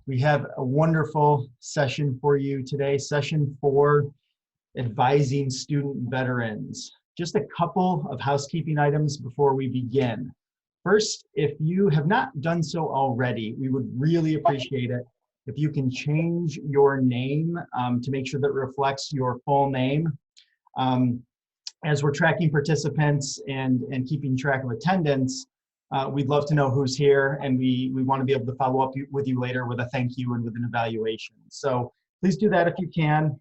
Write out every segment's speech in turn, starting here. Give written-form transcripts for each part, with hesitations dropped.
We have a wonderful session for you today, session 4, Advising Student Veterans. Just a couple of housekeeping items before we begin. First, if you have not done so already, we would really appreciate it if you can change your name to make sure that it reflects your full name. As we're tracking participants and keeping track of attendance, we'd love to know who's here, and we want to be able to follow up with you later with a thank you and with an evaluation. So please do that if you can.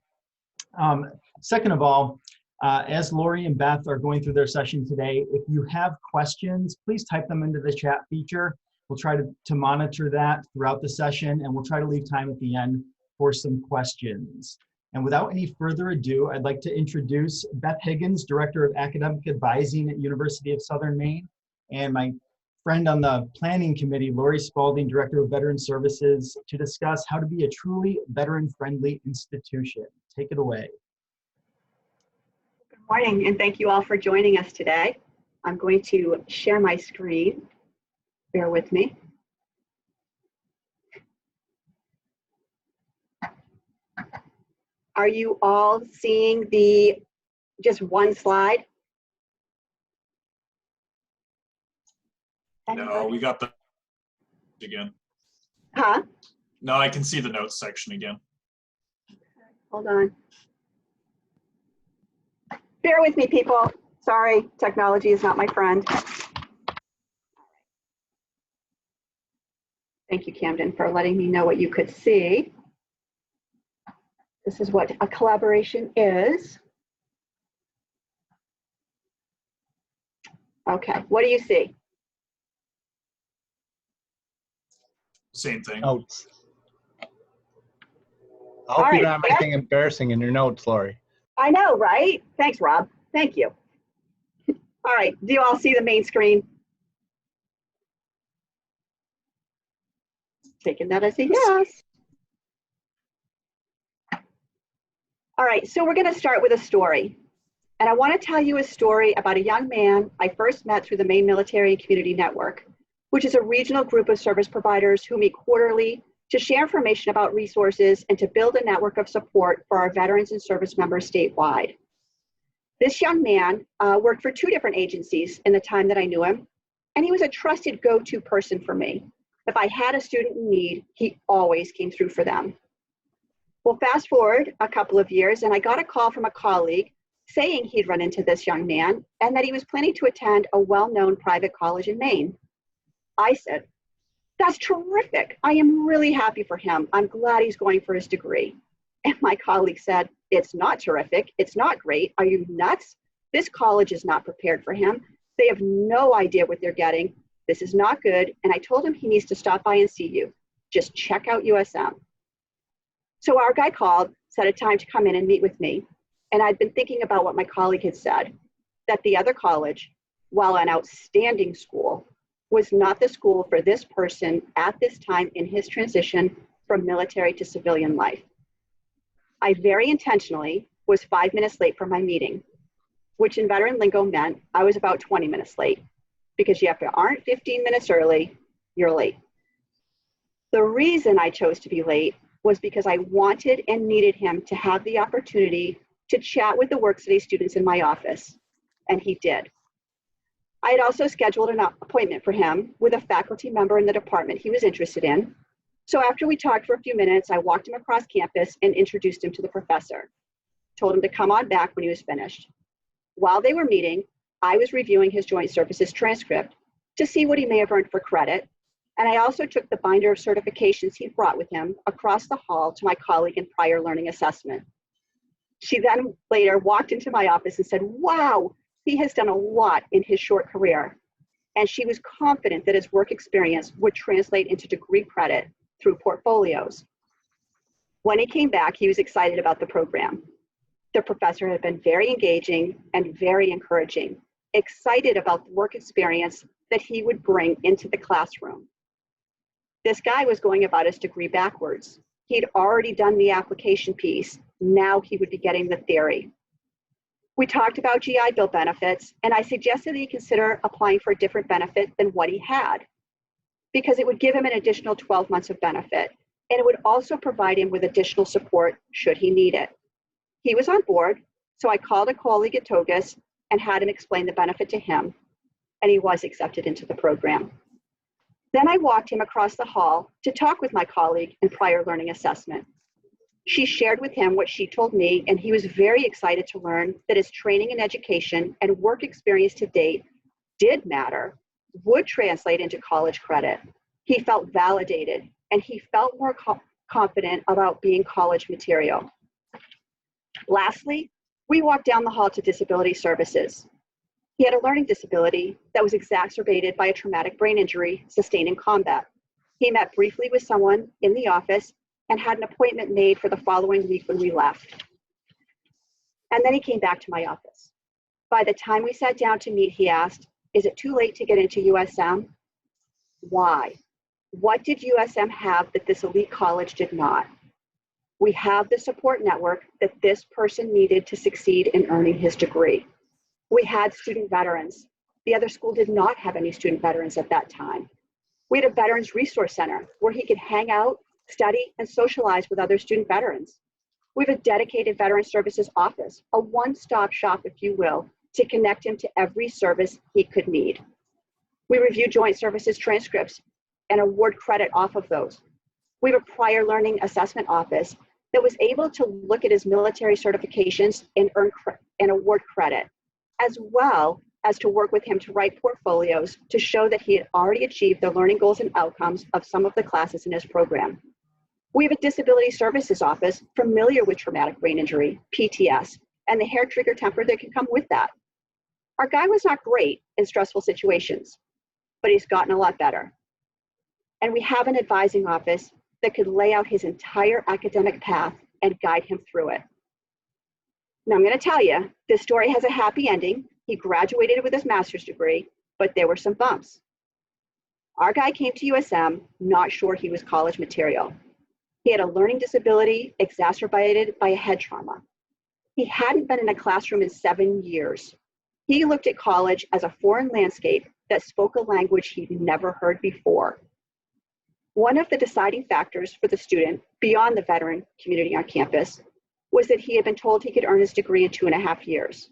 Second of all, as Lori and Beth are going through their session today, if you have questions, please type them into the chat feature. We'll try to monitor that throughout the session, and we'll try to leave time at the end for some questions. And without any further ado, I'd like to introduce Beth Higgins, Director of Academic Advising at University of Southern Maine, and my friend on the planning committee, Lori Spalding, Director of Veteran Services, to discuss how to be a truly veteran-friendly institution. Take it away. Good morning, and thank you all for joining us today. I'm going to share my screen. Bear with me. Are you all seeing just one slide? No, we got the again. Huh? No, I can see the notes section again. Hold on. Bear with me, people. Sorry, technology is not my friend. Thank you, Camden, for letting me know what you could see. This is what a collaboration is. Okay, what do you see? Same thing. Notes. I hope you don't have anything embarrassing in your notes, Lori. I know, right? Thanks, Rob. Thank you. All right, do you all see the main screen? Taking that as a yes. All right, so we're going to start with a story. And I want to tell you a story about a young man I first met through the Maine Military and Community Network, which is a regional group of service providers who meet quarterly to share information about resources and to build a network of support for our veterans and service members statewide. This young man worked for 2 different agencies in the time that I knew him, and he was a trusted go-to person for me. If I had a student in need, he always came through for them. Well, fast forward a couple of years, and I got a call from a colleague saying he'd run into this young man and that he was planning to attend a well-known private college in Maine. I said, "That's terrific. I am really happy for him. I'm glad he's going for his degree." And my colleague said, "It's not terrific. It's not great. Are you nuts? This college is not prepared for him. They have no idea what they're getting. This is not good." And I told him he needs to stop by and see you. Just check out USM. So our guy called, set a time to come in and meet with me. And I'd been thinking about what my colleague had said, that the other college, while an outstanding school, was not the school for this person at this time in his transition from military to civilian life. I very intentionally was 5 minutes late for my meeting, which in veteran lingo meant I was about 20 minutes late, because if you aren't 15 minutes early, you're late. The reason I chose to be late was because I wanted and needed him to have the opportunity to chat with the work study students in my office, and he did. I had also scheduled an appointment for him with a faculty member in the department he was interested in. So after we talked for a few minutes, I walked him across campus and introduced him to the professor. Told him to come on back when he was finished. While they were meeting, I was reviewing his joint services transcript to see what he may have earned for credit. And I also took the binder of certifications he brought with him across the hall to my colleague in prior learning assessment. She then later walked into my office and said, "Wow, he has done a lot in his short career." And she was confident that his work experience would translate into degree credit through portfolios. When he came back, he was excited about the program. The professor had been very engaging and very encouraging, excited about the work experience that he would bring into the classroom. This guy was going about his degree backwards. He'd already done the application piece. Now he would be getting the theory. We talked about GI Bill benefits, and I suggested that he consider applying for a different benefit than what he had, because it would give him an additional 12 months of benefit. and it would also provide him with additional support should he need it. He was on board, so I called a colleague at Togus and had him explain the benefit to him, and he was accepted into the program. Then I walked him across the hall to talk with my colleague in prior learning assessment. She shared with him what she told me, and he was very excited to learn that his training and education and work experience to date did matter, would translate into college credit. He felt validated, and he felt more confident about being college material. Lastly, we walked down the hall to disability services. He had a learning disability that was exacerbated by a traumatic brain injury sustained in combat. He met briefly with someone in the office and had an appointment made for the following week when we left. And then he came back to my office. By the time we sat down to meet, he asked, "Is it too late to get into USM?" Why? What did USM have that this elite college did not? We have the support network that this person needed to succeed in earning his degree. We had student veterans. The other school did not have any student veterans at that time. We had a Veterans Resource Center where he could hang out, study, and socialize with other student veterans. We have a dedicated Veteran Services office, a one-stop shop, if you will, to connect him to every service he could need. We review joint services transcripts and award credit off of those. We have a prior learning assessment office that was able to look at his military certifications and award credit, as well as to work with him to write portfolios to show that he had already achieved the learning goals and outcomes of some of the classes in his program. We have a disability services office familiar with traumatic brain injury, PTS, and the hair trigger temper that can come with that. Our guy was not great in stressful situations, but he's gotten a lot better. And we have an advising office that could lay out his entire academic path and guide him through it. Now I'm going to tell you, this story has a happy ending. He graduated with his master's degree, but there were some bumps. Our guy came to USM not sure he was college material. He had a learning disability exacerbated by a head trauma. He hadn't been in a classroom in 7 years. He looked at college as a foreign landscape that spoke a language he'd never heard before. One of the deciding factors for the student, beyond the veteran community on campus, was that he had been told he could earn his degree in 2.5 years.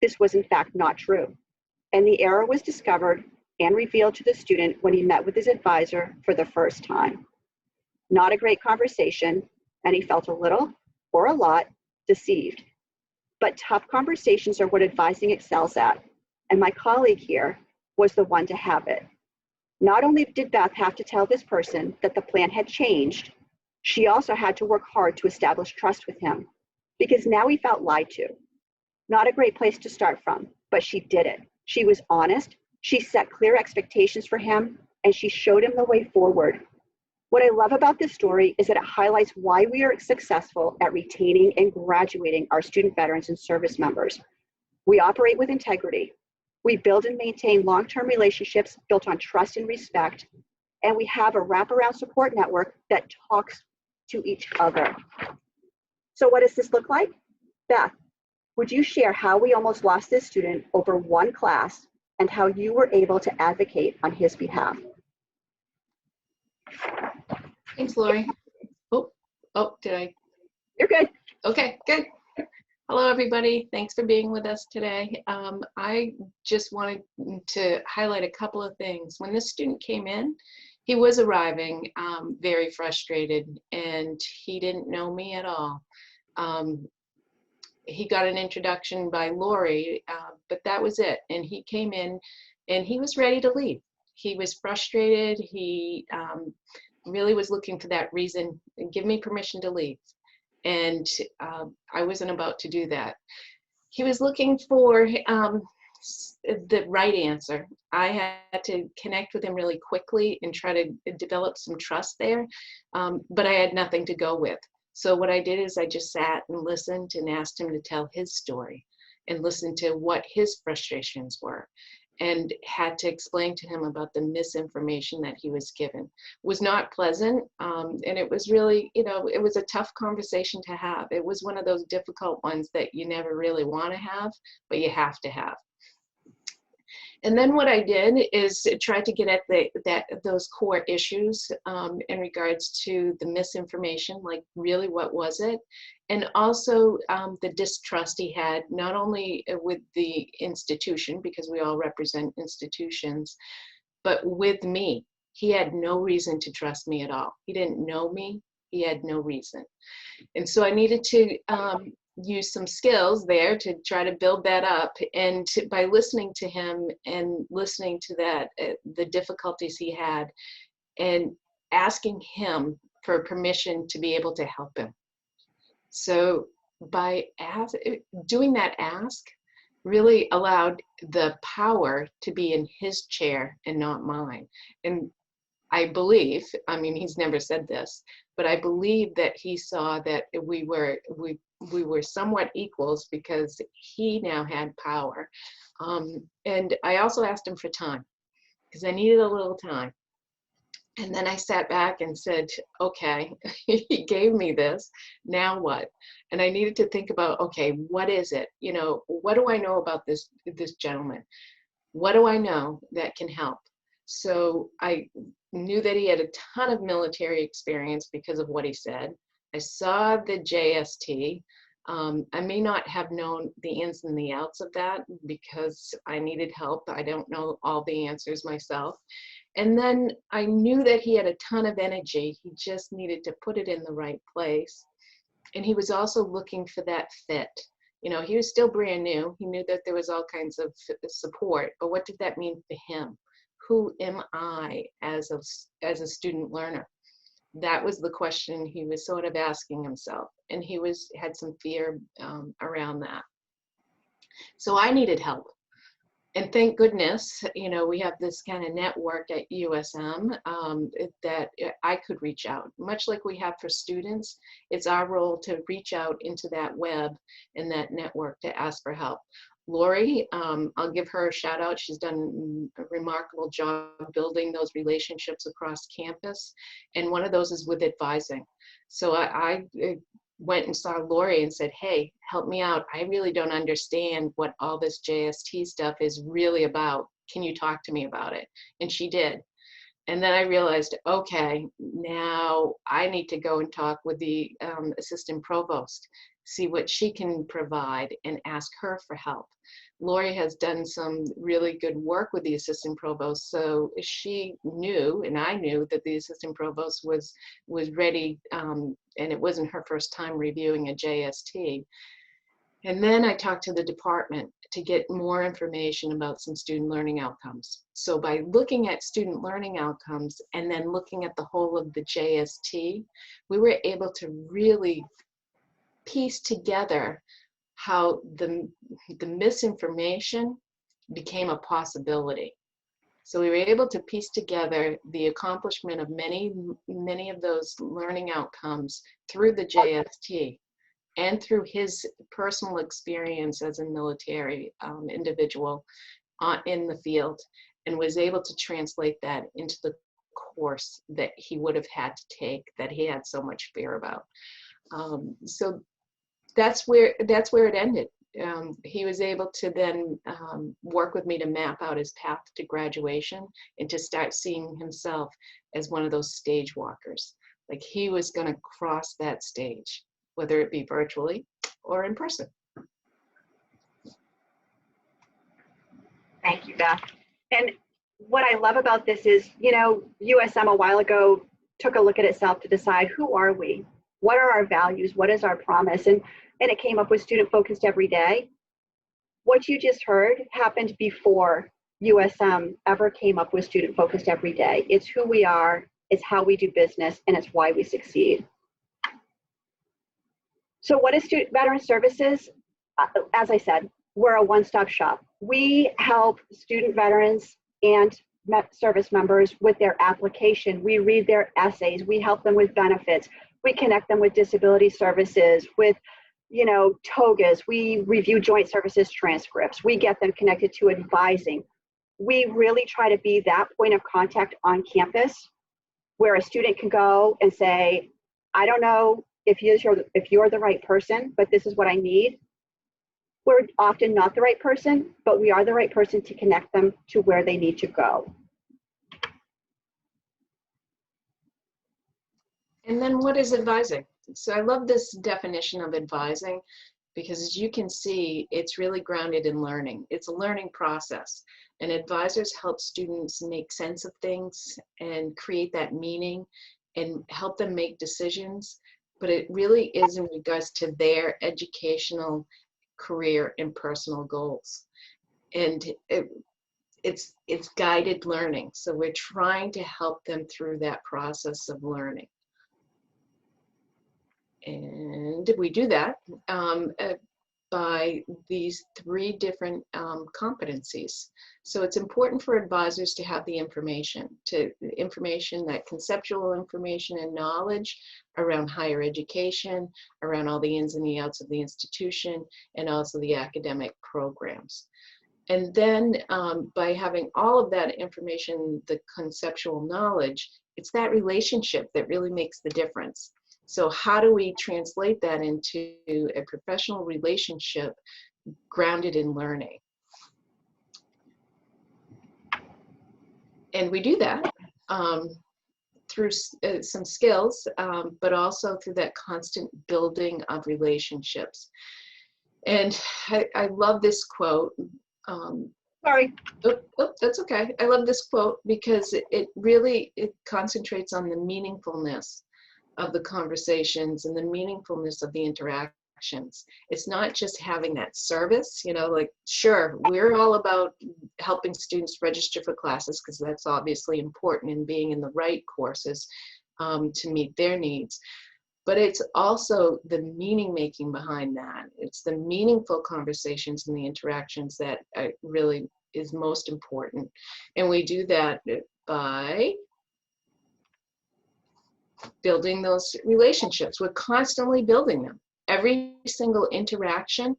This was in fact not true, and the error was discovered and revealed to the student when he met with his advisor for the first time. Not a great conversation, and he felt a little, or a lot, deceived. But tough conversations are what advising excels at, and my colleague here was the one to have it. Not only did Beth have to tell this person that the plan had changed, she also had to work hard to establish trust with him, because now he felt lied to. Not a great place to start from, but she did it. She was honest, she set clear expectations for him, and she showed him the way forward. What I love about this story is that it highlights why we are successful at retaining and graduating our student veterans and service members. We operate with integrity. We build and maintain long-term relationships built on trust and respect, and we have a wraparound support network that talks to each other. So what does this look like? Beth, would you share how we almost lost this student over one class and how you were able to advocate on his behalf? Thanks, Lori. Did I? You're good. Okay, good. Hello, everybody. Thanks for being with us today. I just wanted to highlight a couple of things. When this student came in, he was arriving very frustrated, and he didn't know me at all. He got an introduction by Lori, but that was it. And he came in, and he was ready to leave. He was frustrated. He really was looking for that reason, give me permission to leave. And I wasn't about to do that. He was looking for the right answer. I had to connect with him really quickly and try to develop some trust there, but I had nothing to go with. So what I did is I just sat and listened and asked him to tell his story and listen to what his frustrations were, and had to explain to him about the misinformation that he was given. It was not pleasant, and it was really, it was a tough conversation to have. It was one of those difficult ones that you never really want to have, but you have to have. And then what I did is try to get at those core issues in regards to the misinformation, like really what was it? And also the distrust he had, not only with the institution, because we all represent institutions, but with me. He had no reason to trust me at all. He didn't know me. He had no reason. And so I needed to use some skills there to try to build that up. And by listening to him and listening to that, the difficulties he had, and asking him for permission to be able to help him. So by doing that ask really allowed the power to be in his chair and not mine. And I believe, I mean, he's never said this, but I believe that he saw that we were somewhat equals because he now had power. And I also asked him for time because I needed a little time. And then I sat back and said, okay, he gave me this, now what? And I needed to think about, okay, what is it? You know, what do I know about this gentleman? What do I know that can help? So I knew that he had a ton of military experience because of what he said. I saw the JST. I may not have known the ins and the outs of that because I needed help. I don't know all the answers myself. And then I knew that he had a ton of energy. He just needed to put it in the right place. And he was also looking for that fit. You know, he was still brand new. He knew that there was all kinds of support, but what did that mean for him? Who am I as a student learner? That was the question he was sort of asking himself, and he had some fear around that. So I needed help. And thank goodness, you know, we have this kind of network at USM that I could reach out. Much like we have for students, it's our role to reach out into that web and that network to ask for help. Lori, I'll give her a shout out. She's done a remarkable job building those relationships across campus. And one of those is with advising. So I went and saw Lori and said, hey, help me out. I really don't understand what all this JST stuff is really about. Can you talk to me about it? And she did. And then I realized, okay, now I need to go and talk with the assistant provost, see what she can provide and ask her for help. Lori has done some really good work with the assistant provost, so she knew, and I knew, that the assistant provost was ready, and it wasn't her first time reviewing a JST. And then I talked to the department to get more information about some student learning outcomes. So by looking at student learning outcomes and then looking at the whole of the JST, we were able to really piece together how the misinformation became a possibility. So we were able to piece together the accomplishment of many of those learning outcomes through the JST and through his personal experience as a military individual in the field, and was able to translate that into the course that he would have had to take that he had so much fear about. So that's where it ended. He was able to then work with me to map out his path to graduation and to start seeing himself as one of those stage walkers. Like he was going to cross that stage, whether it be virtually or in person. Thank you, Beth. And what I love about this is, you know, USM a while ago took a look at itself to decide, who are we? What are our values? What is our promise? And it came up with student focused every day. What you just heard happened before USM ever came up with student focused every day. It's who we are, it's how we do business, and it's why we succeed. So what is Student Veteran Services? As I said, we're a one-stop shop. We help student veterans and service members with their application. We read their essays. We help them with benefits. We connect them with disability services, with, you know, TOGAs. We review joint services transcripts. We get them connected to advising. We really try to be that point of contact on campus where a student can go and say, I don't know if you're the right person, but this is what I need. We're often not the right person, but we are the right person to connect them to where they need to go. And then what is advising? So I love this definition of advising because as you can see, it's really grounded in learning. It's a learning process, and advisors help students make sense of things and create that meaning and help them make decisions. But it really is in regards to their educational, career, and personal goals. And it's guided learning. So we're trying to help them through that process of learning. And we do that by these 3 different competencies. So it's important for advisors to have the information, that conceptual information and knowledge around higher education, around all the ins and the outs of the institution, and also the academic programs. And then by having all of that information, the conceptual knowledge, it's that relationship that really makes the difference. So how do we translate that into a professional relationship grounded in learning? And we do that through some skills, but also through that constant building of relationships. And I love this quote. Sorry. Oh, that's okay. I love this quote because it really concentrates on the meaningfulness of the conversations and the meaningfulness of the interactions. It's not just having that service, like, sure, we're all about helping students register for classes because that's obviously important and being in the right courses to meet their needs. But it's also the meaning making behind that. It's the meaningful conversations and the interactions that really is most important. And we do that by building those relationships. We're constantly building them. Every single interaction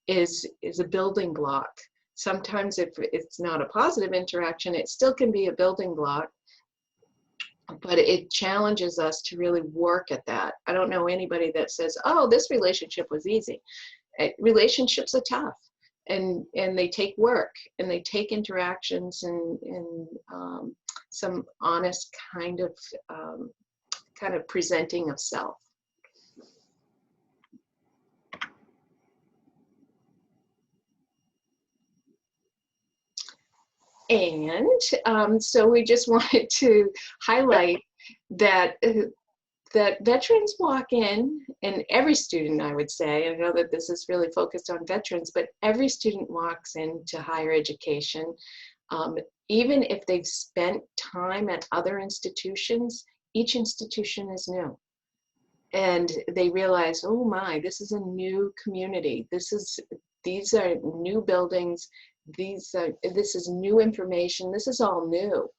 is a building block. Sometimes if it's not a positive interaction, it still can be a building block, but it challenges us to really work at that. I don't know anybody that says, oh, this relationship was easy. Relationships are tough, and they take work, and they take interactions and some honest kind of presenting of self. And so we just wanted to highlight that veterans walk in, and every student, I would say, I know that this is really focused on veterans, but every student walks into higher education, even if they've spent time at other institutions. Each institution is new. And they realize, oh my, this is a new community. These are new buildings. This is new information. This is all new.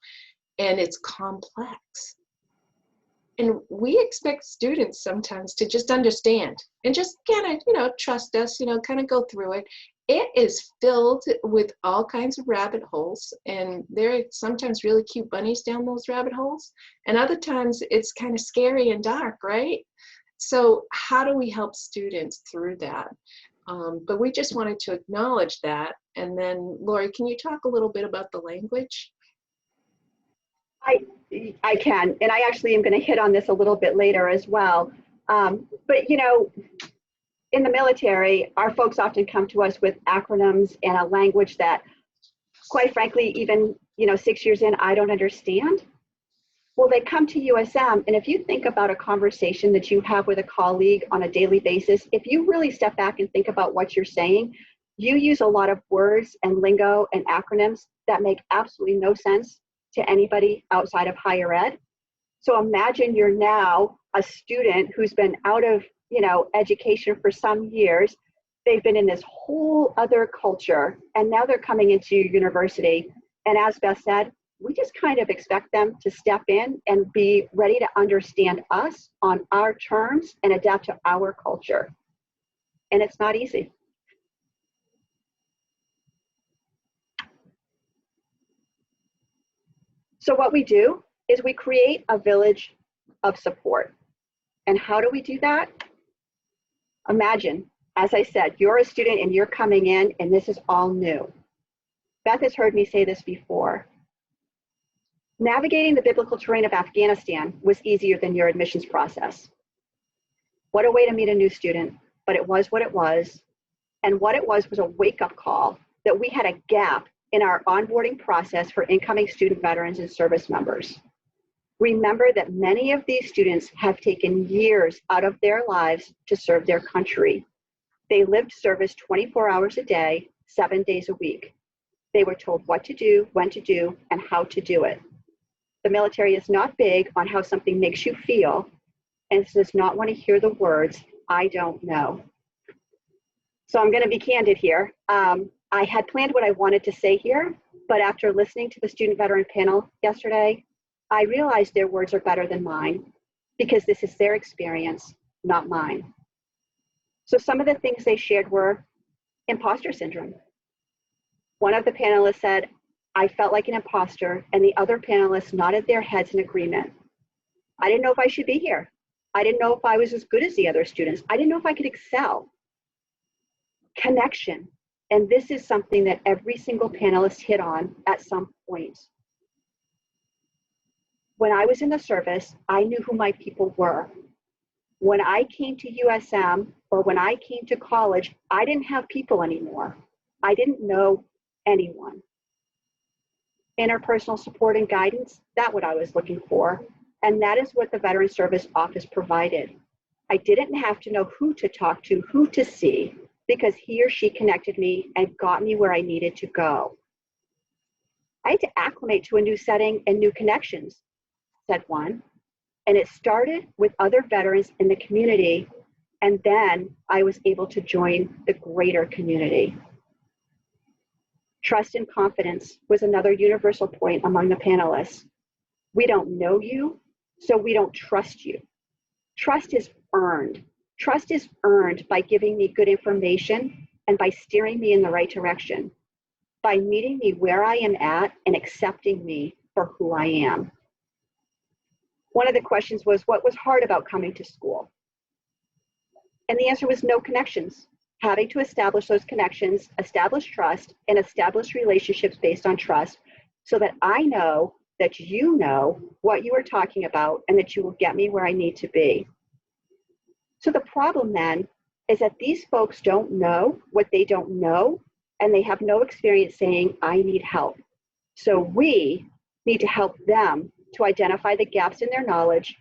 And it's complex. And we expect students sometimes to just understand and just kind of, trust us, kind of go through it. It is filled with all kinds of rabbit holes, and there are sometimes really cute bunnies down those rabbit holes, and other times it's kind of scary and dark, right? So how do we help students through that? But we just wanted to acknowledge that. And then, Lori, can you talk a little bit about the language? I can, and I actually am going to hit on this a little bit later as well. But in the military, our folks often come to us with acronyms and a language that, quite frankly, even 6 years in, I don't understand. Well, they come to USM, and if you think about a conversation that you have with a colleague on a daily basis, if you really step back and think about what you're saying, you use a lot of words and lingo and acronyms that make absolutely no sense to anybody outside of higher ed. So imagine you're now a student who's been out of education for some years. They've been in this whole other culture, and now they're coming into university. And as Beth said, we just kind of expect them to step in and be ready to understand us on our terms and adapt to our culture. And it's not easy. So what we do is we create a village of support. And how do we do that? Imagine As I said, you're a student and you're coming in, and this is all new. Beth has heard me say this before. Navigating the biblical terrain of Afghanistan was easier than your admissions process. What a way to meet a new student, but it was what it was. And what it was a wake-up call that we had a gap in our onboarding process for incoming student veterans and service members. Remember that many of these students have taken years out of their lives to serve their country. They lived service 24 hours a day, 7 days a week. They were told what to do, when to do, and how to do it. The military is not big on how something makes you feel, and does not want to hear the words, "I don't know." So I'm going to be candid here. I had planned what I wanted to say here, but after listening to the student veteran panel yesterday, I realized their words are better than mine because this is their experience, not mine. So some of the things they shared were imposter syndrome. One of the panelists said, "I felt like an imposter," and the other panelists nodded their heads in agreement. I didn't know if I should be here. I didn't know if I was as good as the other students. I didn't know if I could excel. Connection. And this is something that every single panelist hit on at some point. When I was in the service, I knew who my people were. When I came to USM or when I came to college, I didn't have people anymore. I didn't know anyone. Interpersonal support and guidance, that's what I was looking for. And that is what the Veteran Service Office provided. I didn't have to know who to talk to, who to see, because he or she connected me and got me where I needed to go. I had to acclimate to a new setting and new connections, said one. And it started with other veterans in the community, and then I was able to join the greater community. Trust and confidence was another universal point among the panelists. We don't know you, so we don't trust you. Trust is earned. Trust is earned by giving me good information and by steering me in the right direction, by meeting me where I am at and accepting me for who I am. One of the questions was, what was hard about coming to school? And the answer was no connections. Having to establish those connections, establish trust, and establish relationships based on trust so that I know that you know what you are talking about and that you will get me where I need to be. So the problem then is that these folks don't know what they don't know, and they have no experience saying, I need help. So we need to help them to identify the gaps in their knowledge,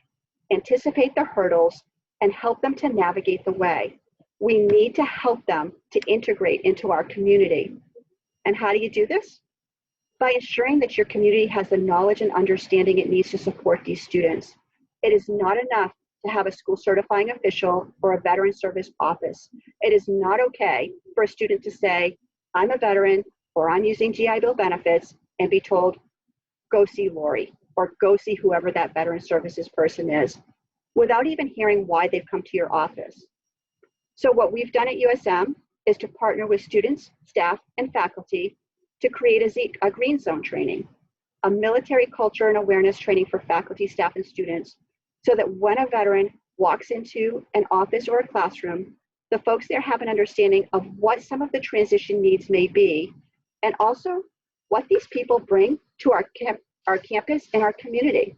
anticipate the hurdles, and help them to navigate the way. We need to help them to integrate into our community. And how do you do this? By ensuring that your community has the knowledge and understanding it needs to support these students. It is not enough to have a school certifying official or a veteran service office. It is not okay for a student to say, I'm a veteran or I'm using GI Bill benefits and be told, go see Lori or go see whoever that veteran services person is, without even hearing why they've come to your office. So what we've done at USM is to partner with students, staff, and faculty to create a green zone training, a military culture and awareness training for faculty, staff, and students, so that when a veteran walks into an office or a classroom, the folks there have an understanding of what some of the transition needs may be, and also what these people bring to our campus and our community.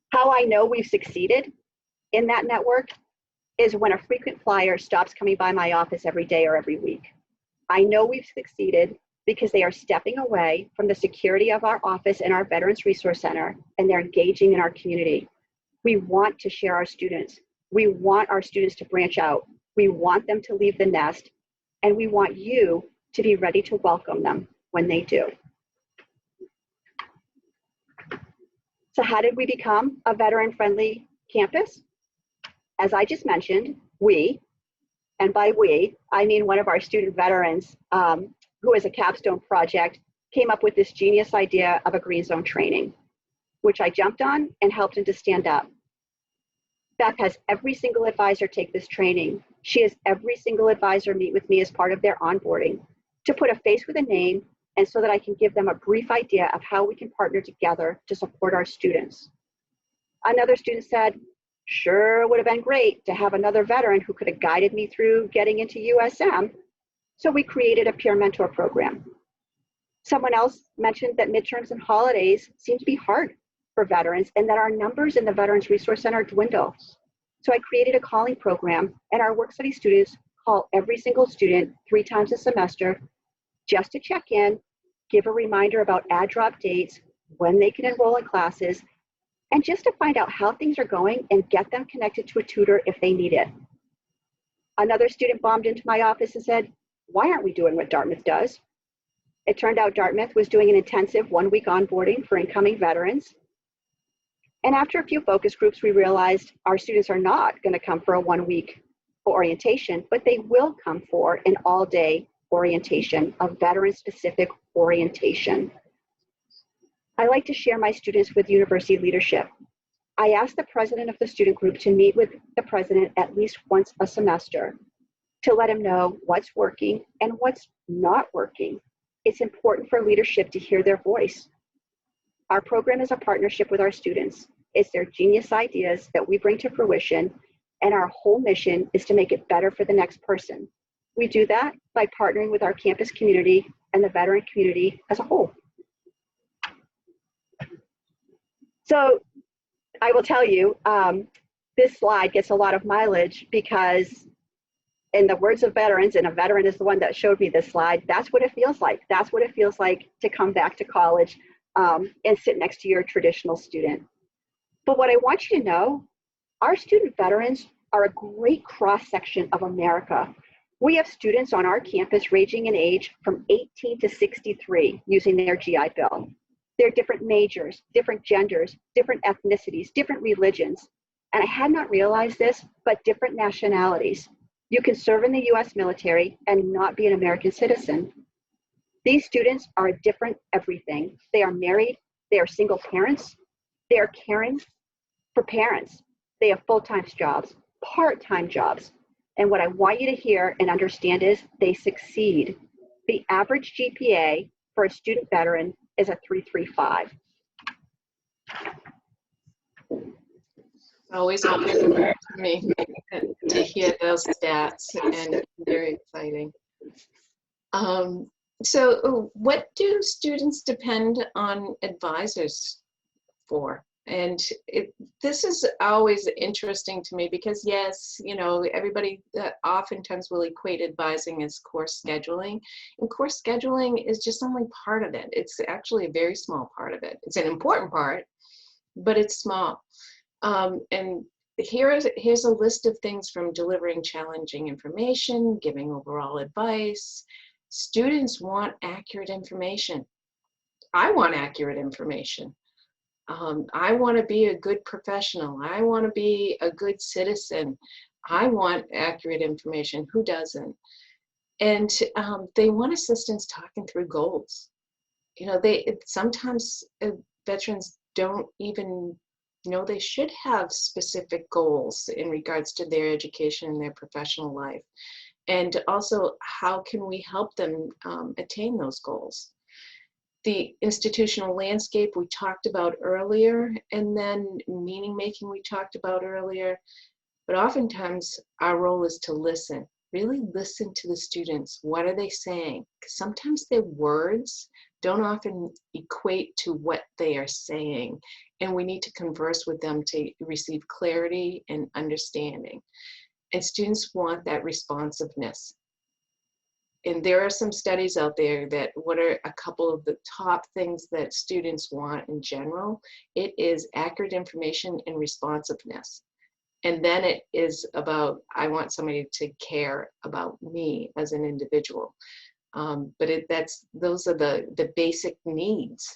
How I know we've succeeded in that network is when a frequent flyer stops coming by my office every day or every week. I know we've succeeded because they are stepping away from the security of our office and our Veterans Resource Center, and they're engaging in our community. We want to share our students. We want our students to branch out. We want them to leave the nest, and we want you to be ready to welcome them when they do. So how did we become a veteran-friendly campus? As I just mentioned, we, and by we, I mean one of our student veterans who is a capstone project, came up with this genius idea of a green zone training, which I jumped on and helped him to stand up. Beth has every single advisor take this training. She has every single advisor meet with me as part of their onboarding to put a face with a name, and so that I can give them a brief idea of how we can partner together to support our students. Another student said, Sure would have been great to have another veteran who could have guided me through getting into USM. So we created a peer mentor program. Someone else mentioned that midterms and holidays seem to be hard for veterans and that our numbers in the Veterans Resource Center dwindle. So I created a calling program, and our work study students call every single student 3 times a semester just to check in, give a reminder about add drop dates, when they can enroll in classes, and just to find out how things are going and get them connected to a tutor if they need it. Another student bombed into my office and said, "Why aren't we doing what Dartmouth does?" It turned out Dartmouth was doing an intensive 1-week onboarding for incoming veterans. And after a few focus groups, we realized our students are not going to come for a 1-week orientation, but they will come for an all-day orientation, a veteran-specific orientation. I like to share my students with university leadership. I asked the president of the student group to meet with the president at least once a semester to let him know what's working and what's not working. It's important for leadership to hear their voice. Our program is a partnership with our students. It's their genius ideas that we bring to fruition, and our whole mission is to make it better for the next person. We do that by partnering with our campus community and the veteran community as a whole. So I will tell you, this slide gets a lot of mileage because, in the words of veterans, and a veteran is the one that showed me this slide, that's what it feels like. That's what it feels like to come back to college and sit next to your traditional student. But what I want you to know, our student veterans are a great cross-section of America. We have students on our campus ranging in age from 18 to 63 using their GI Bill. They're different majors, different genders, different ethnicities, different religions. And I had not realized this, but different nationalities. You can serve in the US military and not be an American citizen. These students are a different everything. They are married, they are single parents, they are caring for parents. They have full-time jobs, part-time jobs. And what I want you to hear and understand is they succeed. The average GPA for a student veteran is a 3.35. Always important for me to hear those stats, and very exciting. So what do students depend on advisors for? And this is always interesting to me because, yes, you know, everybody oftentimes will equate advising as course scheduling. And course scheduling is just only part of it. It's actually a very small part of it. It's an important part, but it's small. And here's a list of things from delivering challenging information, giving overall advice. Students want accurate information. I want accurate information. I want to be a good professional. I want to be a good citizen. I want accurate information. Who doesn't? And they want assistance talking through goals. You know, sometimes veterans don't even know they should have specific goals in regards to their education and their professional life. And also, how can we help them attain those goals? The institutional landscape we talked about earlier, and then meaning making we talked about earlier. But oftentimes our role is to listen, really listen to the students. What are they saying? Because sometimes their words don't often equate to what they are saying. And we need to converse with them to receive clarity and understanding. And students want that responsiveness. And there are some studies out there that what are a couple of the top things that students want in general. It is accurate information and responsiveness. And then it is about, I want somebody to care about me as an individual. But those are the basic needs.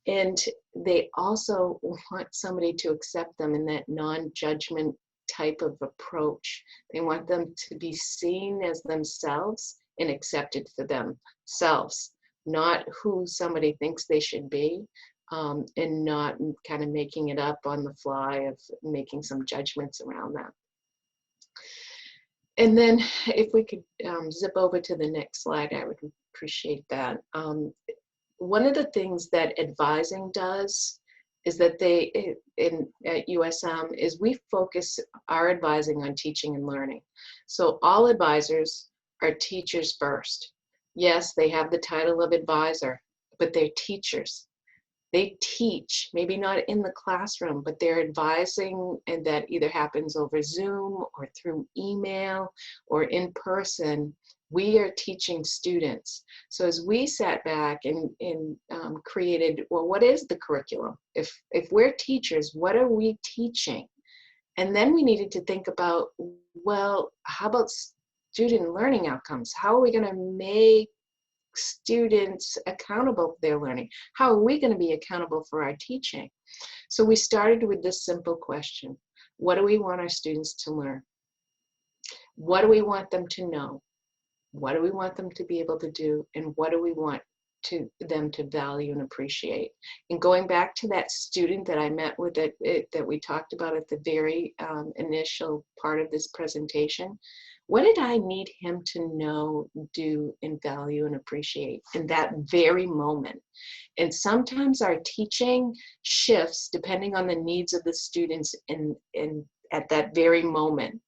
And they also want somebody to accept them in that non-judgment type of approach. They want them to be seen as themselves and accepted for themselves, not who somebody thinks they should be, and not kind of making it up on the fly of making some judgments around that. And then if we could zip over to the next slide, I would appreciate that. One of the things that advising does is that at USM is we focus our advising on teaching and learning. So all advisors are teachers first. Yes, they have the title of advisor, but they're teachers. They teach, maybe not in the classroom, but they're advising, and that either happens over Zoom or through email or in person. We are teaching students. So as we sat back and created, well, what is the curriculum? If we're teachers, what are we teaching? And then we needed to think about, well, how about student learning outcomes? How are we going to make students accountable for their learning? How are we going to be accountable for our teaching? So we started with this simple question. What do we want our students to learn? What do we want them to know? What do we want them to be able to do? And what do we want them to value and appreciate? And going back to that student that I met with that we talked about at the very initial part of this presentation, what did I need him to know, do, and value and appreciate in that very moment? And sometimes our teaching shifts depending on the needs of the students at that very moment.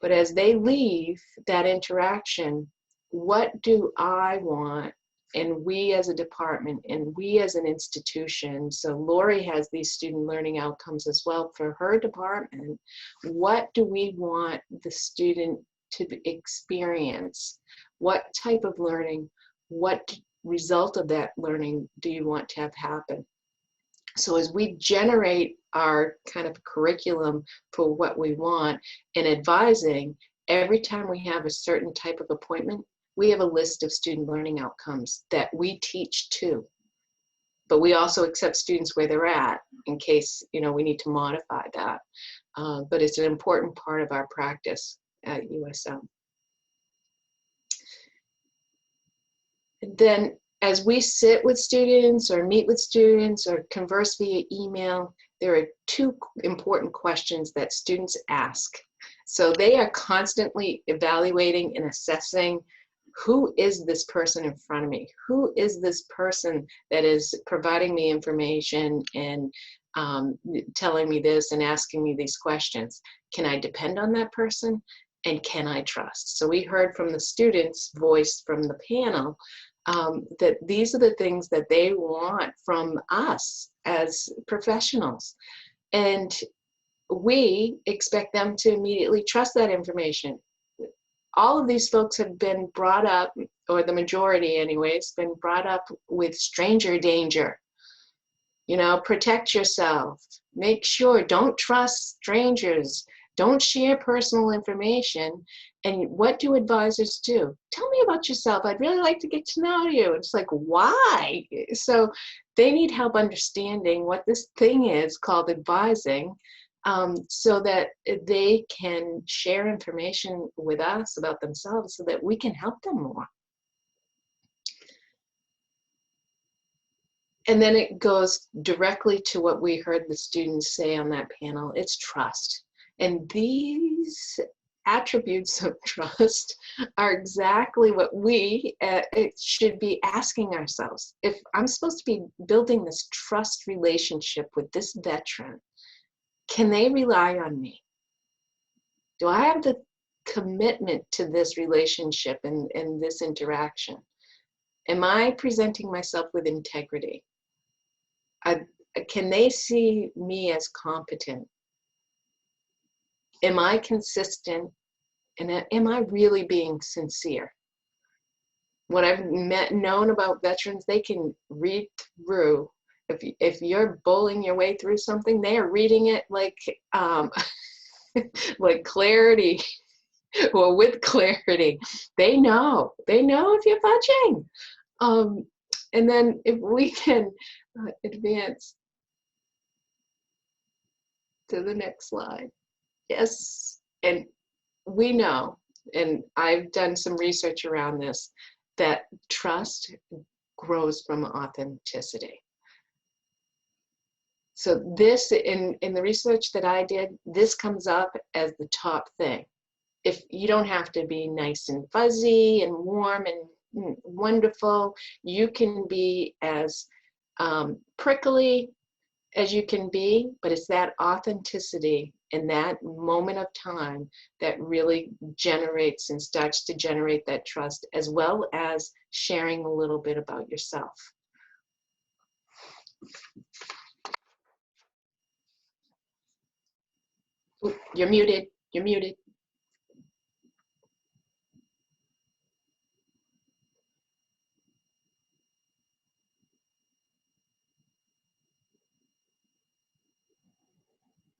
But as they leave that interaction, what do I want? And we as a department and we as an institution, so Lori has these student learning outcomes as well for her department. What do we want the student to experience? What type of learning, what result of that learning do you want to have happen? So as we generate our kind of curriculum for what we want in advising, every time we have a certain type of appointment, we have a list of student learning outcomes that we teach to. But we also accept students where they're at in case, we need to modify that. But it's an important part of our practice at USM. Then as we sit with students or meet with students or converse via email, there are two important questions that students ask. So they are constantly evaluating and assessing, who is this person in front of me? Who is this person that is providing me information and telling me this and asking me these questions? Can I depend on that person? And can I trust? So we heard from the students' voice from the panel that these are the things that they want from us as professionals. And we expect them to immediately trust that information. All of these folks have been brought up, or the majority anyways, been brought up with stranger danger. Protect yourself. Make sure, don't trust strangers. Don't share personal information. And what do advisors do? Tell me about yourself. I'd really like to get to know you. It's like, why? So they need help understanding what this thing is called advising, so that they can share information with us about themselves so that we can help them more. And then it goes directly to what we heard the students say on that panel. It's trust. And these attributes of trust are exactly what we should be asking ourselves. If I'm supposed to be building this trust relationship with this veteran, can they rely on me? Do I have the commitment to this relationship and this interaction? Am I presenting myself with integrity? Can they see me as competent? Am I consistent? And am I really being sincere? What I've known about veterans, they can read through. If you're bowling your way through something, they are reading it like like clarity, or with clarity. They know if you're fudging. And then if we can advance to the next slide. Yes, and we know, and I've done some research around this, that trust grows from authenticity. So this, in the research that I did, this comes up as the top thing. If you don't have to be nice and fuzzy and warm and wonderful, you can be as prickly, as you can be, but it's that authenticity in that moment of time that really generates and starts to generate that trust, as well as sharing a little bit about yourself. Oop, you're muted. You're muted.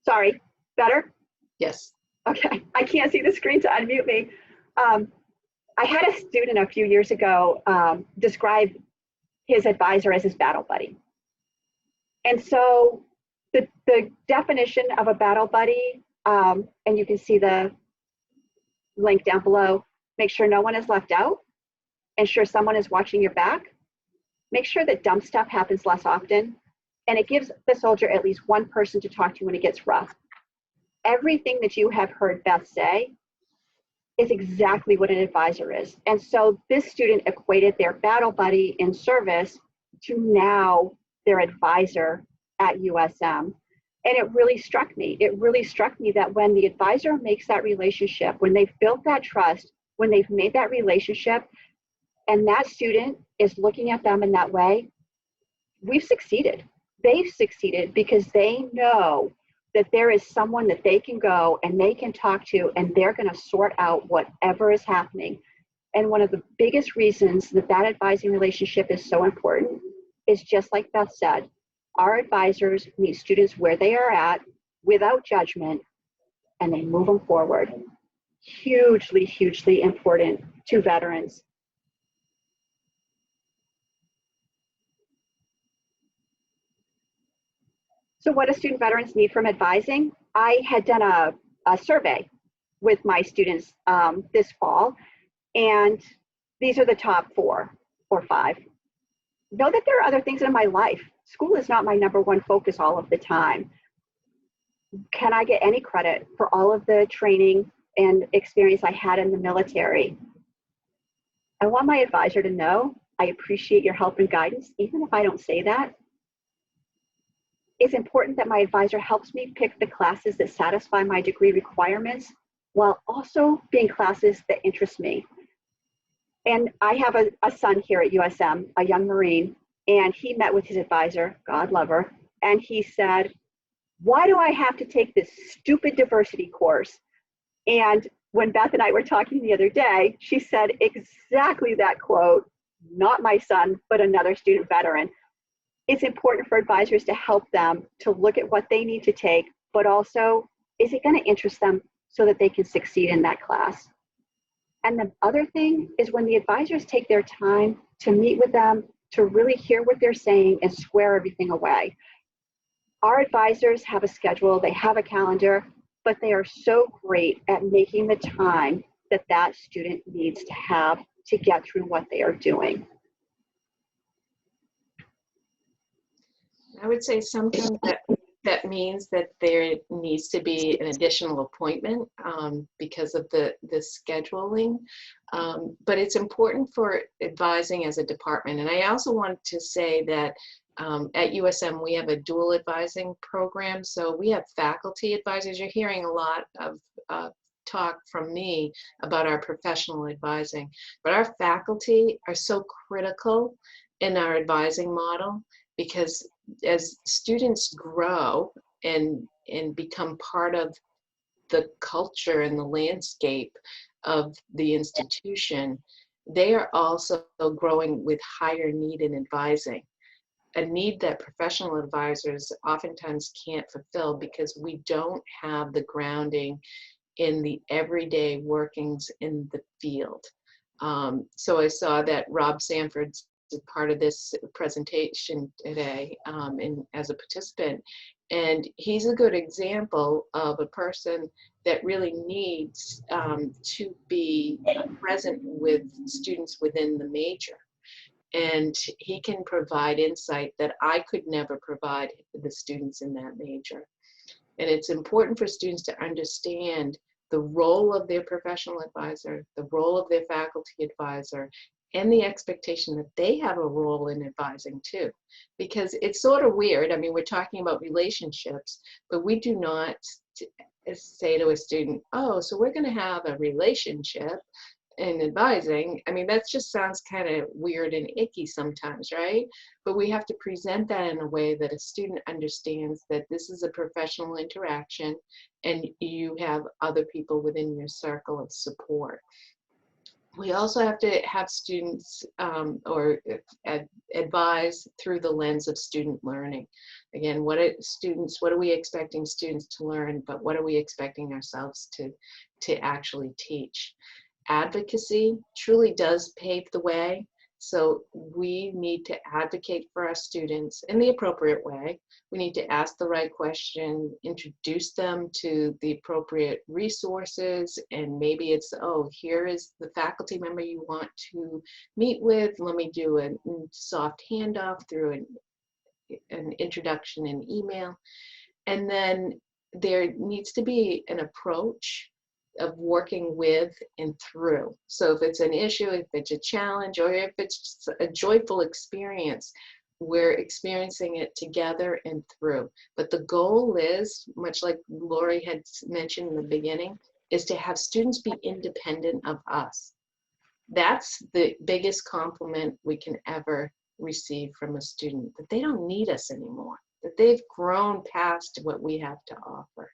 Sorry, better? Yes. Okay, I can't see the screen to unmute me. I had a student a few years ago describe his advisor as his battle buddy. And so the definition of a battle buddy, and you can see the link down below, make sure no one is left out, ensure someone is watching your back, make sure that dumb stuff happens less often, and it gives the soldier at least one person to talk to when it gets rough. Everything that you have heard Beth say is exactly what an advisor is. And so this student equated their battle buddy in service to now their advisor at USM. And it really struck me. It really struck me that when the advisor makes that relationship, when they've built that trust, when they've made that relationship, and that student is looking at them in that way, we've succeeded. They've succeeded because they know that there is someone that they can go and they can talk to, and they're going to sort out whatever is happening. And one of the biggest reasons that that advising relationship is so important is just like Beth said, our advisors meet students where they are at without judgment, and they move them forward. Hugely, hugely important to veterans. So what do student veterans need from advising? I had done a survey with my students this fall, and these are the top 4 or 5. Know that there are other things in my life. School is not my number one focus all of the time. Can I get any credit for all of the training and experience I had in the military? I want my advisor to know I appreciate your help and guidance, even if I don't say that. It's important that my advisor helps me pick the classes that satisfy my degree requirements while also being classes that interest me. And I have a son here at USM, a young Marine, and he met with his advisor, God love her, and he said, why do I have to take this stupid diversity course? And when Beth and I were talking the other day, she said exactly that quote, not my son, but another student veteran. It's important for advisors to help them to look at what they need to take, but also, is it going to interest them so that they can succeed in that class? And the other thing is when the advisors take their time to meet with them, to really hear what they're saying and square everything away. Our advisors have a schedule, they have a calendar, but they are so great at making the time that that student needs to have to get through what they are doing. I would say sometimes that means that there needs to be an additional appointment because of the scheduling. But it's important for advising as a department. And I also want to say that at USM, we have a dual advising program. So we have faculty advisors. You're hearing a lot of talk from me about our professional advising, but our faculty are so critical in our advising model because as students grow and become part of the culture and the landscape of the institution, they are also growing with higher need in advising, a need that professional advisors oftentimes can't fulfill because we don't have the grounding in the everyday workings in the field. So I saw that Rob Sanford's part of this presentation today as a participant, and he's a good example of a person that really needs to be present with students within the major, and he can provide insight that I could never provide the students in that major. And it's important for students to understand the role of their professional advisor, the role of their faculty advisor, and the expectation that they have a role in advising too. Because it's sort of weird. I mean, we're talking about relationships, but we do not say to a student, oh, so we're going to have a relationship in advising. I mean, that just sounds kind of weird and icky sometimes, right? But we have to present that in a way that a student understands that this is a professional interaction and you have other people within your circle of support. We also have to have students advise through the lens of student learning. Again, what are we expecting students to learn, but what are we expecting ourselves to actually teach? Advocacy truly does pave the way. So we need to advocate for our students in the appropriate way. We need to ask the right question, introduce them to the appropriate resources, and maybe it's, oh, here is the faculty member you want to meet with. Let me do a soft handoff through an introduction in email. And then there needs to be an approach of working with and through. So if it's an issue, if it's a challenge, or if it's a joyful experience, we're experiencing it together and through. But the goal is, much like Lori had mentioned in the beginning, is to have students be independent of us. That's the biggest compliment we can ever receive from a student, that they don't need us anymore, that they've grown past what we have to offer.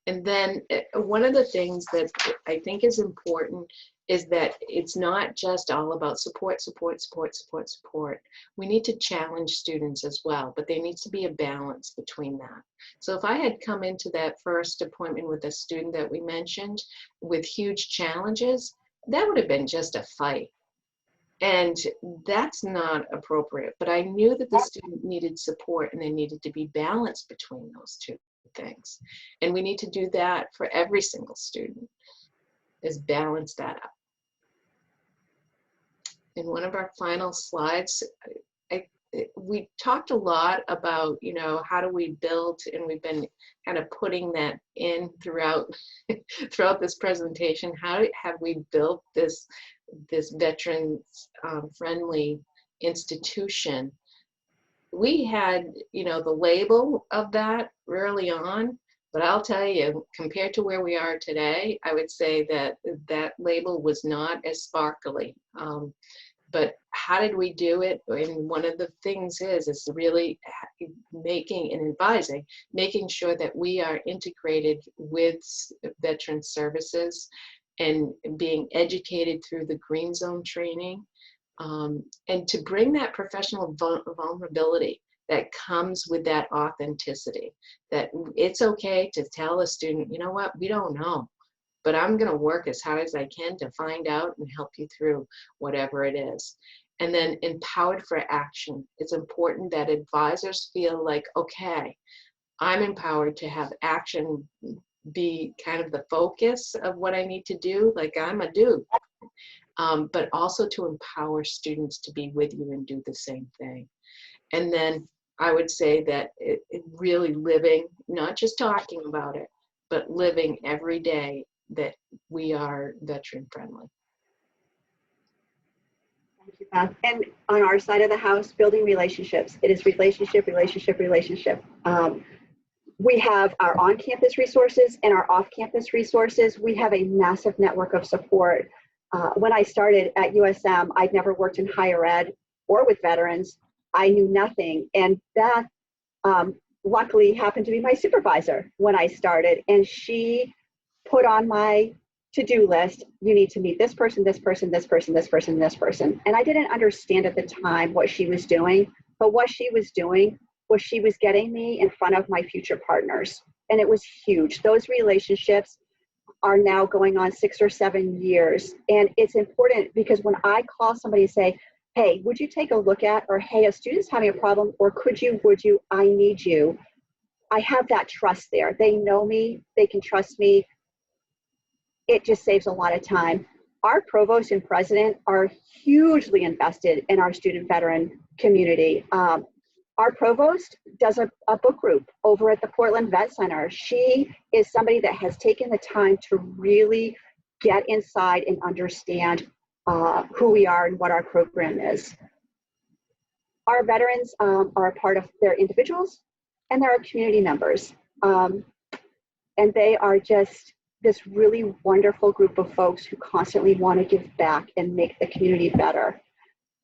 And then one of the things that I think is important is that it's not just all about support, support, support, support, support. We need to challenge students as well, but there needs to be a balance between that. So if I had come into that first appointment with a student that we mentioned with huge challenges, that would have been just a fight. And that's not appropriate. But I knew that the student needed support and there needed to be balance between those two things. And we need to do that for every single student, is balance that up. In one of our final slides, we talked a lot about, you know, how do we build, and we've been kind of putting that in throughout this presentation. How have we built this veterans friendly institution? We had, you know, the label of that early on, but I'll tell you, compared to where we are today, I would say that that label was not as sparkly. But how did we do it? And one of the things is really making and advising, making sure that we are integrated with veteran services and being educated through the Green Zone training. And to bring that professional vulnerability that comes with that authenticity, that it's okay to tell a student, you know what, we don't know, but I'm going to work as hard as I can to find out and help you through whatever it is. And then empowered for action. It's important that advisors feel like, okay, I'm empowered to have action be kind of the focus of what I need to do, like I'm a dude. But also to empower students to be with you and do the same thing. And then I would say that it really living, not just talking about it, but living every day that we are veteran friendly. Thank you, Beth. And on our side of the house, building relationships. It is relationship, relationship, relationship. We have our on-campus resources and our off-campus resources. We have a massive network of support. When I started at USM, I'd never worked in higher ed or with veterans. I knew nothing. And Beth luckily happened to be my supervisor when I started. And she put on my to-do list, you need to meet this person, this person, this person, this person, this person. And I didn't understand at the time what she was doing, but what she was doing was she was getting me in front of my future partners. And it was huge. Those relationships are now going on 6 or 7 years. And it's important because when I call somebody and say, hey, would you take a look at, or hey, a student's having a problem, or could you, would you, I need you. I have that trust there. They know me, they can trust me. It just saves a lot of time. Our provost and president are hugely invested in our student veteran community. Our provost does a book group over at the Portland Vet Center. She is somebody that has taken the time to really get inside and understand who we are and what our program is. Our veterans are a part of their individuals, and they're our community members. And they are just this really wonderful group of folks who constantly want to give back and make the community better.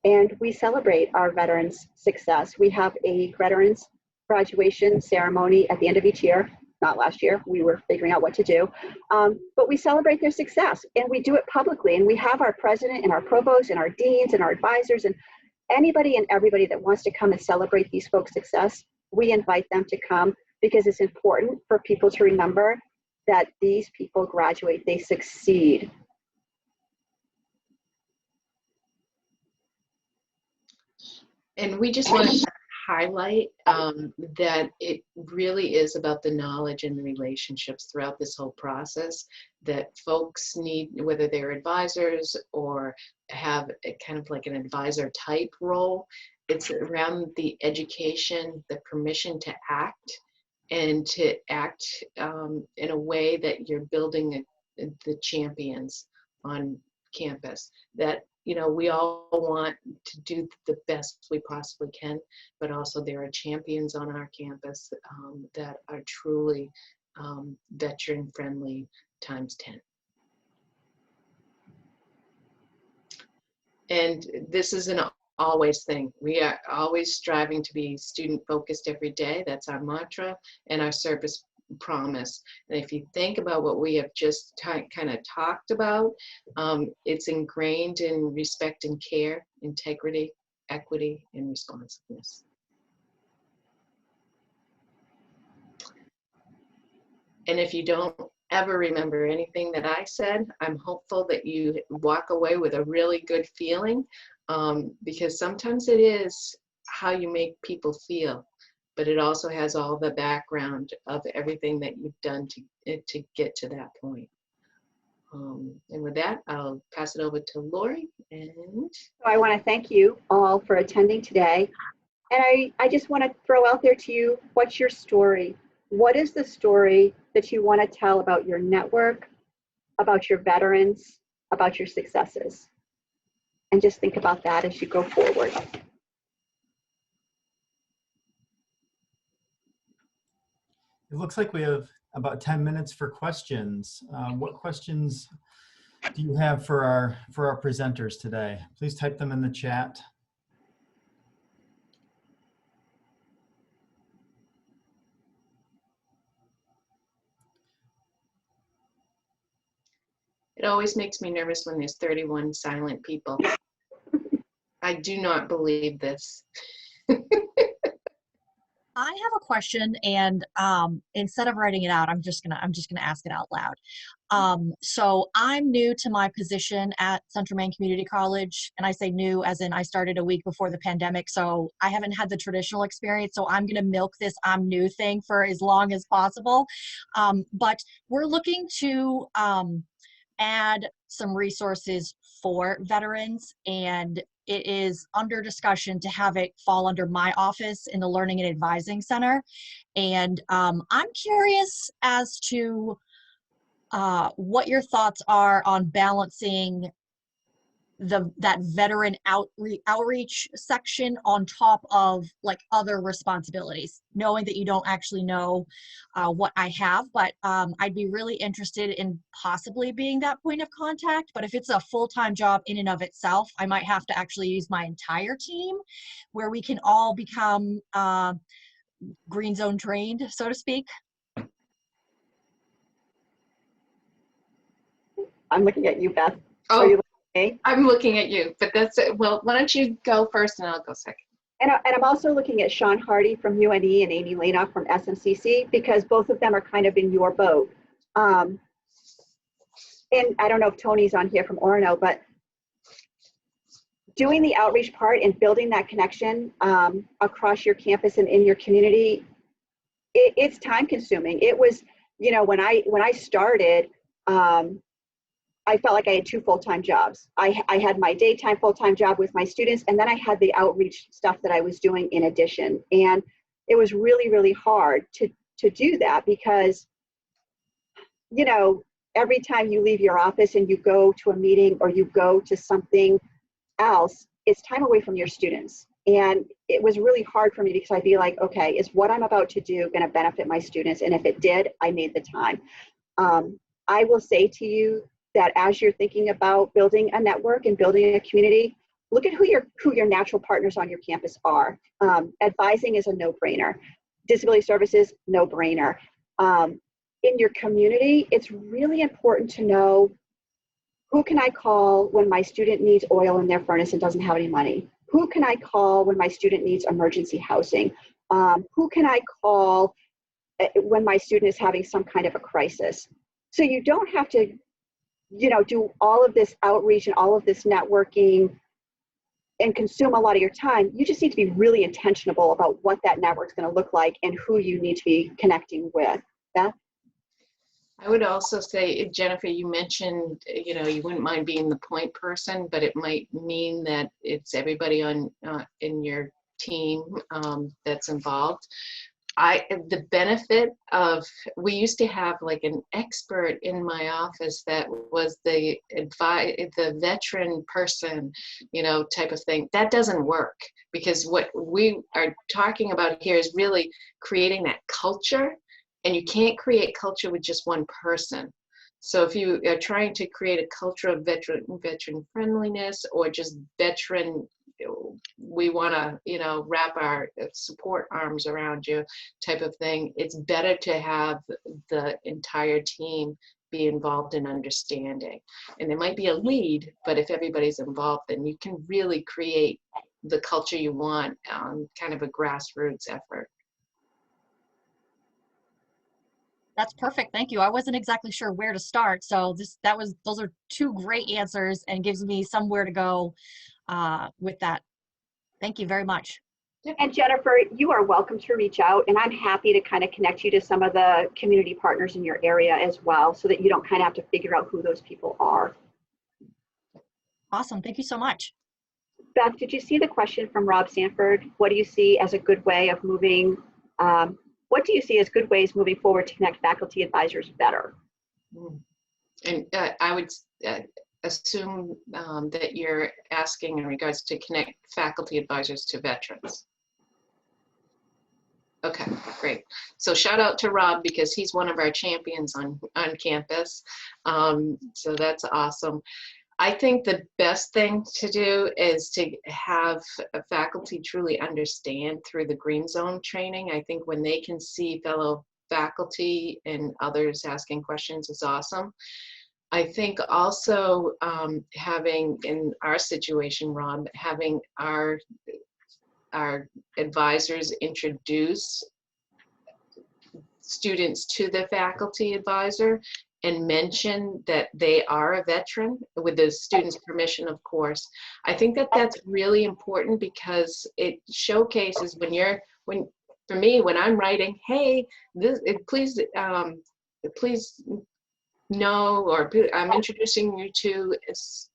And we celebrate our veterans' success. We have a veterans graduation ceremony at the end of each year. Not last year, we were figuring out what to do. But we celebrate their success, and we do it publicly. And we have our president and our provost and our deans and our advisors and anybody and everybody that wants to come and celebrate these folks' success. We invite them to come because it's important for people to remember that these people graduate, they succeed. And we just want to highlight that it really is about the knowledge and the relationships throughout this whole process that folks need, whether they're advisors or have a kind of like an advisor type role. It's around the education, the permission to act, and to act in a way that you're building the champions on campus. That, you know, we all want to do the best we possibly can, but also there are champions on our campus that are truly veteran friendly times 10. And this is an always thing. We are always striving to be student focused every day. That's our mantra and our service promise. And if you think about what we have just kind of talked about, it's ingrained in respect and care, integrity, equity, and responsiveness. And if you don't ever remember anything that I said, I'm hopeful that you walk away with a really good feeling, because sometimes it is how you make people feel, but it also has all the background of everything that you've done to get to that point. And with that, I'll pass it over to Lori. And I want to thank you all for attending today. And I just want to throw out there to you, what's your story? What is the story that you want to tell about your network, about your veterans, about your successes? And just think about that as you go forward. It looks like we have about 10 minutes for questions. What questions do you have for our presenters today? Please type them in the chat. it always makes me nervous when there's 31 silent people. I do not believe this. I have a question, and instead of writing it out, I'm just gonna ask it out loud. So I'm new to my position at Central Maine Community College, and I say new as in I started a week before the pandemic, so I haven't had the traditional experience. So I'm gonna milk this "I'm new" thing for as long as possible. But we're looking to add some resources for veterans, and it is under discussion to have it fall under my office in the Learning and Advising Center. And I'm curious as to what your thoughts are on balancing that veteran outreach section on top of like other responsibilities, knowing that you don't actually know what I have, but I'd be really interested in possibly being that point of contact. But if it's a full-time job in and of itself, I might have to actually use my entire team where we can all become green zone trained, so to speak. I'm looking at you, Beth. Oh. Are you looking at me? I'm looking at you, but that's it. Well, why don't you go first and I'll go second. And I'm also looking at Sean Hardy from UNE and Amy Lanoff from SMCC, because both of them are kind of in your boat. And I don't know if Tony's on here from Orono, but doing the outreach part and building that connection across your campus and in your community, it's time consuming. It was, you know, when I started, I felt like I had two full-time jobs. I had my daytime full-time job with my students, and then I had the outreach stuff that I was doing in addition. And it was really, really hard to do that because, you know, every time you leave your office and you go to a meeting or you go to something else, it's time away from your students. And it was really hard for me because I'd be like, okay, is what I'm about to do going to benefit my students? And if it did, I made the time. I will say to you that as you're thinking about building a network and building a community, look at who your natural partners on your campus are. Advising is a no-brainer. Disability services, no-brainer. In your community, it's really important to know, who can I call when my student needs oil in their furnace and doesn't have any money? Who can I call when my student needs emergency housing? Who can I call when my student is having some kind of a crisis? So you don't have to, do all of this outreach and all of this networking and consume a lot of your time. You just need to be really intentional about what that network's going to look like and who you need to be connecting with. Beth? I would also say, Jennifer, you mentioned, you wouldn't mind being the point person, but it might mean that it's everybody on in your team that's involved. The benefit of, we used to have like an expert in my office that was the veteran person, type of thing. That doesn't work, because what we are talking about here is really creating that culture. And you can't create culture with just one person. So if you are trying to create a culture of veteran friendliness, or just veteran, we want to, wrap our support arms around you type of thing, it's better to have the entire team be involved in understanding. And there might be a lead, but if everybody's involved, then you can really create the culture you want on kind of a grassroots effort. That's perfect. Thank you. I wasn't exactly sure where to start. So those are two great answers and gives me somewhere to go with that. Thank you very much. And Jennifer, you are welcome to reach out, and I'm happy to kind of connect you to some of the community partners in your area as well, so that you don't kind of have to figure out who those people are. Awesome. Thank you so much. Beth, did you see the question from Rob Sanford? What do you see as a good way of moving, what do you see as good ways moving forward to connect faculty advisors better? And I would assume that you're asking in regards to connect faculty advisors to veterans. Okay, great. So shout out to Rob, because he's one of our champions on campus. So that's awesome. I think the best thing to do is to have faculty truly understand through the Green Zone training. I think when they can see fellow faculty and others asking questions is awesome. I think also having, in our situation, Rob, having our advisors introduce students to the faculty advisor and mention that they are a veteran, with the student's permission, of course. I think that that's really important, because it showcases for me, when I'm writing, hey, please know, or I'm introducing you to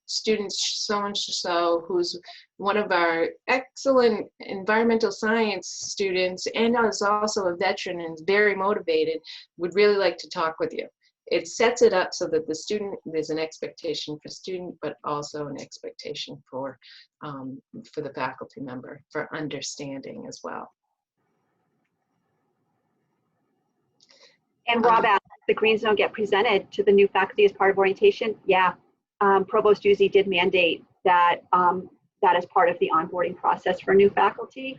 student so-and-so, who's one of our excellent environmental science students and is also a veteran and is very motivated, would really like to talk with you. It sets it up so that there's an expectation for student, but also an expectation for the faculty member, for understanding as well. And Rob asked, the Green Zone get presented to the new faculty as part of orientation? Yeah, Provost Uzzi did mandate that that is part of the onboarding process for new faculty.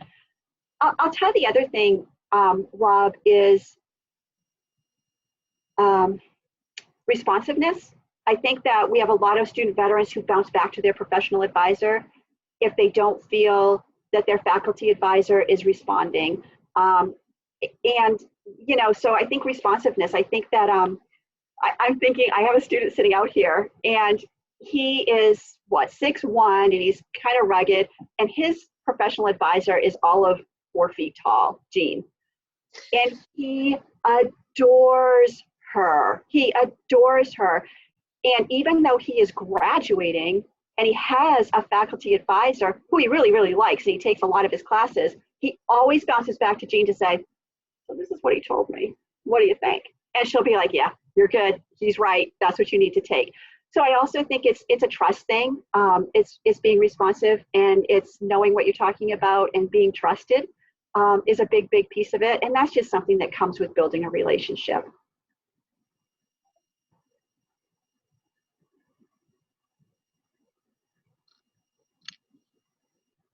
I'll tell you the other thing, Rob, is responsiveness. I think that we have a lot of student veterans who bounce back to their professional advisor if they don't feel that their faculty advisor is responding. And, so I think responsiveness, I think that I'm thinking, I have a student sitting out here, and he is, 6'1", and he's kind of rugged, and his professional advisor is all of 4 feet tall, Jean. And he adores her. He adores her. And even though he is graduating and he has a faculty advisor who he really, really likes, and he takes a lot of his classes, he always bounces back to Jean to say, so this is what he told me. What do you think? And she'll be like, yeah, you're good. He's right. That's what you need to take. So I also think it's a trust thing. It's being responsive, and it's knowing what you're talking about and being trusted is a big piece of it. And that's just something that comes with building a relationship.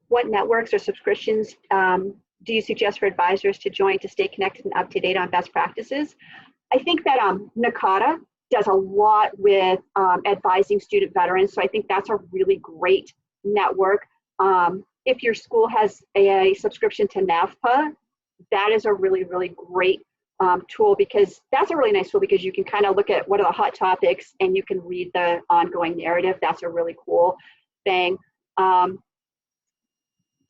What networks or subscriptions do you suggest for advisors to join to stay connected and up to date on best practices? I think that NACADA does a lot with advising student veterans. So I think that's a really great network. If your school has a subscription to NAVPA, that is a really great tool, because that's a really nice tool, because you can kind of look at what are the hot topics and you can read the ongoing narrative. That's a really cool thing.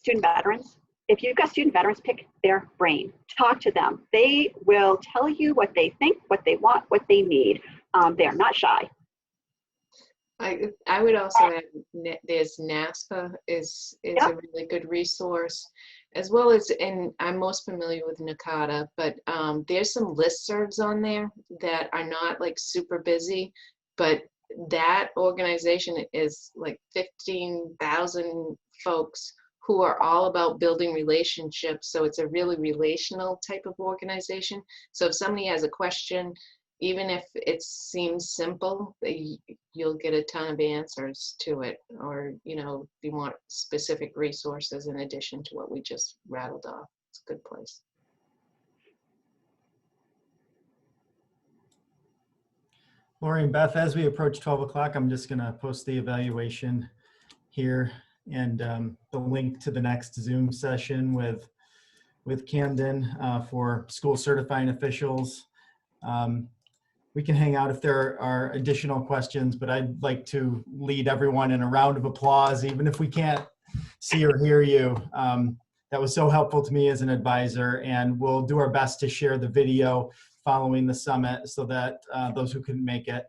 Student veterans. If you've got student veterans, pick their brain. Talk to them. They will tell you what they think, what they want, what they need. They are not shy. I would also add, there's NASPA is a really good resource, as well as, and I'm most familiar with NACADA, but there's some listservs on there that are not like super busy, but that organization is like 15,000 folks who are all about building relationships. So it's a really relational type of organization. So if somebody has a question, even if it seems simple, you'll get a ton of answers to it. Or, you know, if you want specific resources in addition to what we just rattled off, it's a good place. Lori and Beth, as we approach 12 o'clock, I'm just going to post the evaluation here and the link to the next Zoom session with Camden for school certifying officials. We can hang out if there are additional questions, but I'd like to lead everyone in a round of applause, even if we can't see or hear you. That was so helpful to me as an advisor, and we'll do our best to share the video following the summit so that those who couldn't make it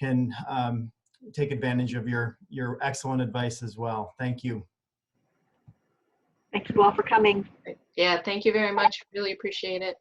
can take advantage of your excellent advice as well. Thank you. Thank you all for coming. Yeah, thank you very much. Really appreciate it.